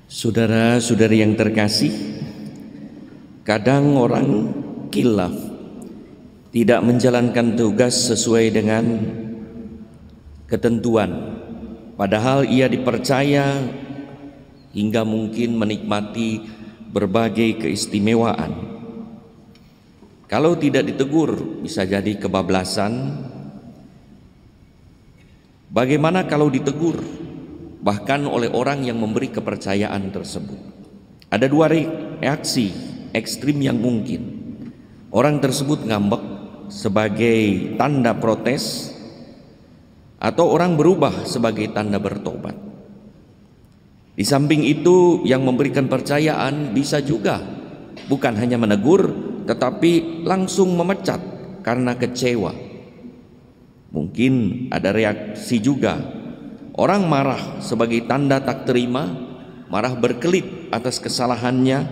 Saudara-saudari yang terkasih, kadang orang khilaf, tidak menjalankan tugas sesuai dengan ketentuan, padahal ia dipercaya hingga mungkin menikmati berbagai keistimewaan. Kalau tidak ditegur, bisa jadi kebablasan. Bagaimana kalau ditegur, bahkan oleh orang yang memberi kepercayaan tersebut? Ada dua reaksi ekstrim yang mungkin. Orang tersebut ngambek sebagai tanda protes, atau orang berubah sebagai tanda bertobat. Di samping itu, yang memberikan percayaan bisa juga bukan hanya menegur, tetapi langsung memecat karena kecewa. Mungkin ada reaksi juga, orang marah sebagai tanda tak terima, marah berkelit atas kesalahannya,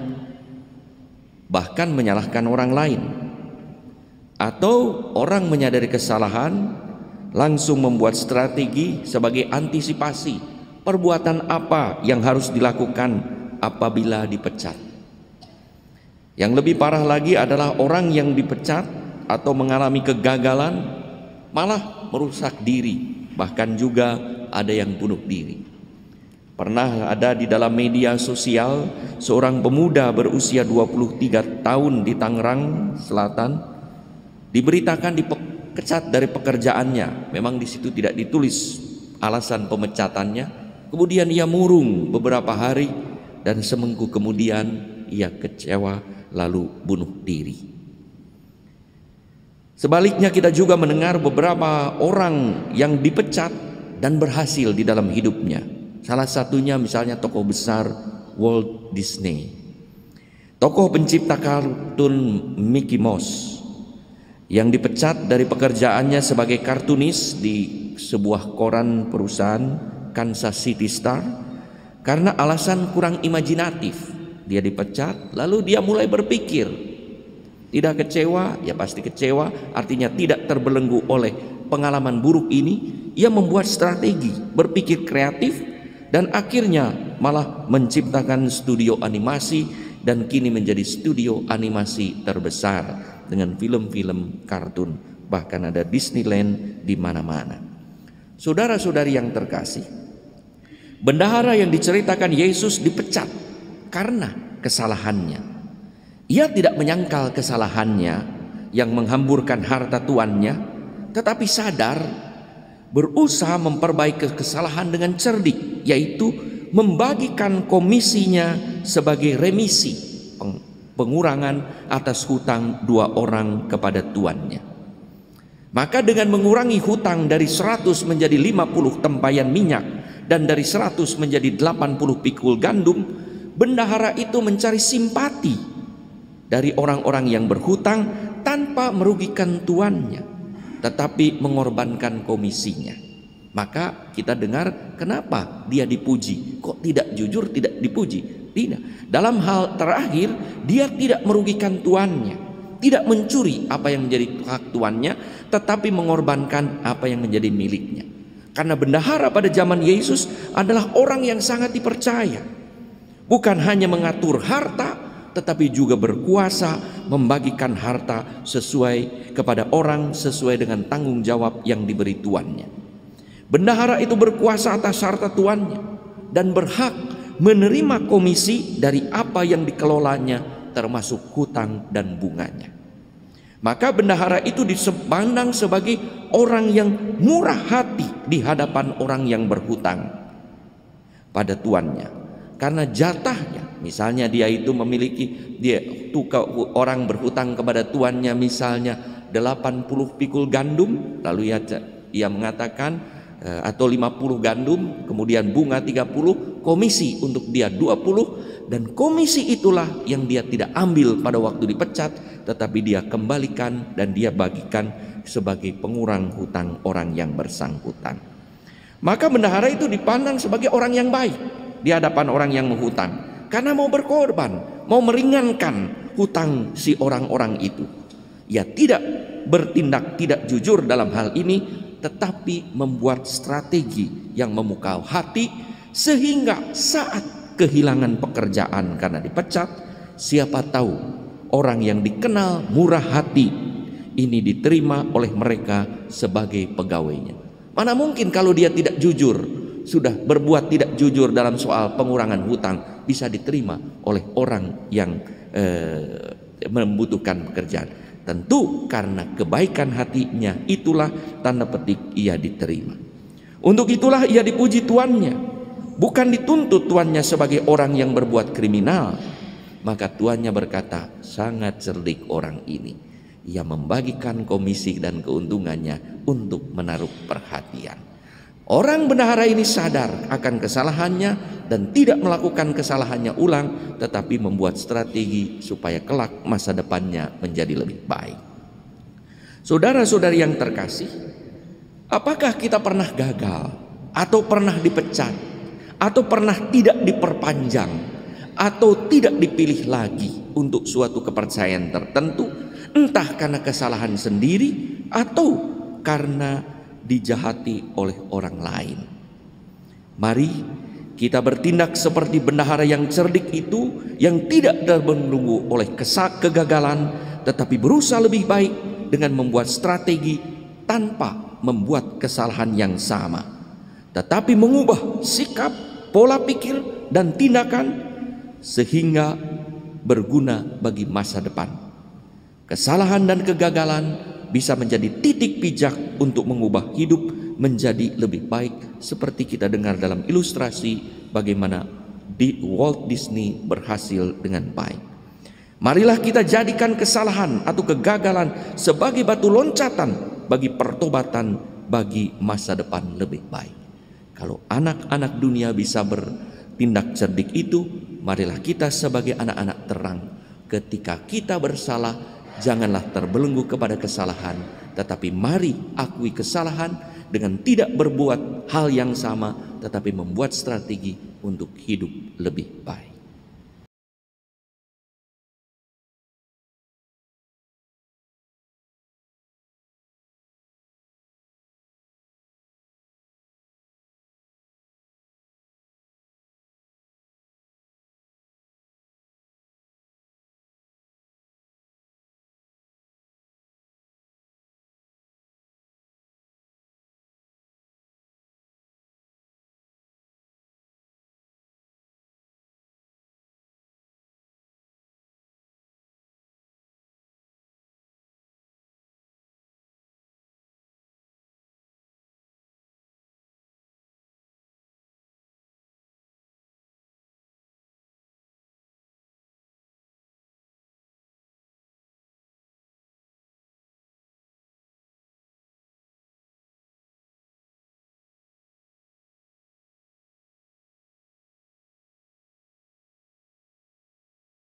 bahkan menyalahkan orang lain. Atau orang menyadari kesalahan, langsung membuat strategi sebagai antisipasi perbuatan apa yang harus dilakukan apabila dipecat. Yang lebih parah lagi adalah orang yang dipecat atau mengalami kegagalan malah merusak diri, bahkan juga ada yang bunuh diri. Pernah ada di dalam media sosial seorang pemuda berusia 23 tahun di Tangerang Selatan diberitakan dipecat dari pekerjaannya. Memang di situ tidak ditulis alasan pemecatannya. Kemudian ia murung beberapa hari dan seminggu kemudian ia kecewa lalu bunuh diri. Sebaliknya kita juga mendengar beberapa orang yang dipecat dan berhasil di dalam hidupnya. Salah satunya misalnya tokoh besar Walt Disney, tokoh pencipta kartun Mickey Mouse, yang dipecat dari pekerjaannya sebagai kartunis di sebuah koran perusahaan Kansas City Star karena alasan kurang imajinatif. Dia dipecat, lalu dia mulai berpikir. Tidak kecewa, ya pasti kecewa, artinya tidak terbelenggu oleh pengalaman buruk ini. Ia membuat strategi, berpikir kreatif, dan akhirnya malah menciptakan studio animasi, dan kini menjadi studio animasi terbesar dengan film-film kartun. Bahkan ada Disneyland di mana-mana. Saudara-saudari yang terkasih, bendahara yang diceritakan Yesus dipecat karena kesalahannya. Ia tidak menyangkal kesalahannya yang menghamburkan harta tuannya, tetapi sadar berusaha memperbaiki kesalahan dengan cerdik, yaitu membagikan komisinya sebagai remisi, pengurangan atas hutang 2 orang kepada tuannya. Maka dengan mengurangi hutang dari 100 menjadi 50 tempayan minyak dan dari 100 menjadi 80 pikul gandum, bendahara itu mencari simpati dari orang-orang yang berhutang tanpa merugikan tuannya, tetapi mengorbankan komisinya. Maka kita dengar kenapa dia dipuji, kok tidak jujur, tidak dipuji? Tidak. Dalam hal terakhir dia tidak merugikan tuannya, tidak mencuri apa yang menjadi hak tuannya, tetapi mengorbankan apa yang menjadi miliknya. Karena bendahara pada zaman Yesus adalah orang yang sangat dipercaya, bukan hanya mengatur harta, tetapi juga berkuasa membagikan harta sesuai kepada orang sesuai dengan tanggung jawab yang diberi tuannya. Bendahara itu berkuasa atas harta tuannya dan berhak menerima komisi dari apa yang dikelolanya, termasuk hutang dan bunganya. Maka bendahara itu dipandang sebagai orang yang murah hati di hadapan orang yang berhutang pada tuannya. Karena jatahnya, misalnya dia itu memiliki, orang berhutang kepada tuannya misalnya 80 pikul gandum, lalu ia mengatakan atau 50 gandum, kemudian bunga 30, komisi untuk dia 20, dan komisi itulah yang dia tidak ambil pada waktu dipecat, tetapi dia kembalikan dan dia bagikan sebagai pengurang hutang orang yang bersangkutan. Maka bendahara itu dipandang sebagai orang yang baik di hadapan orang yang menghutang, karena mau berkorban, mau meringankan hutang si orang-orang itu. Ia tidak bertindak tidak jujur dalam hal ini, tetapi membuat strategi yang memukau hati, sehingga saat kehilangan pekerjaan karena dipecat, siapa tahu orang yang dikenal murah hati ini diterima oleh mereka sebagai pegawainya. Mana mungkin kalau dia tidak jujur, sudah berbuat tidak jujur dalam soal pengurangan hutang, bisa diterima oleh orang yang membutuhkan pekerjaan. Tentu karena kebaikan hatinya itulah tanda petik ia diterima. Untuk itulah ia dipuji tuannya, bukan dituntut tuannya sebagai orang yang berbuat kriminal. Maka tuannya berkata, sangat cerdik orang ini. Ia membagikan komisi dan keuntungannya untuk menaruh perhatian. Orang bendahara ini sadar akan kesalahannya dan tidak melakukan kesalahannya ulang, tetapi membuat strategi supaya kelak masa depannya menjadi lebih baik. Saudara-saudari yang terkasih, apakah kita pernah gagal atau pernah dipecat atau pernah tidak diperpanjang atau tidak dipilih lagi untuk suatu kepercayaan tertentu, entah karena kesalahan sendiri atau karena dijahati oleh orang lain? Mari kita bertindak seperti bendahara yang cerdik itu, yang tidak terbelenggu oleh kegagalan, tetapi berusaha lebih baik dengan membuat strategi tanpa membuat kesalahan yang sama, tetapi mengubah sikap, pola pikir, dan tindakan sehingga berguna bagi masa depan. Kesalahan dan kegagalan bisa menjadi titik pijak untuk mengubah hidup menjadi lebih baik, seperti kita dengar dalam ilustrasi bagaimana Walt Disney berhasil dengan baik. Marilah kita jadikan kesalahan atau kegagalan sebagai batu loncatan bagi pertobatan, bagi masa depan lebih baik. Kalau anak-anak dunia bisa bertindak cerdik itu, marilah kita sebagai anak-anak terang, ketika kita bersalah, janganlah terbelenggu kepada kesalahan, tetapi mari akui kesalahan dengan tidak berbuat hal yang sama, tetapi membuat strategi untuk hidup lebih baik.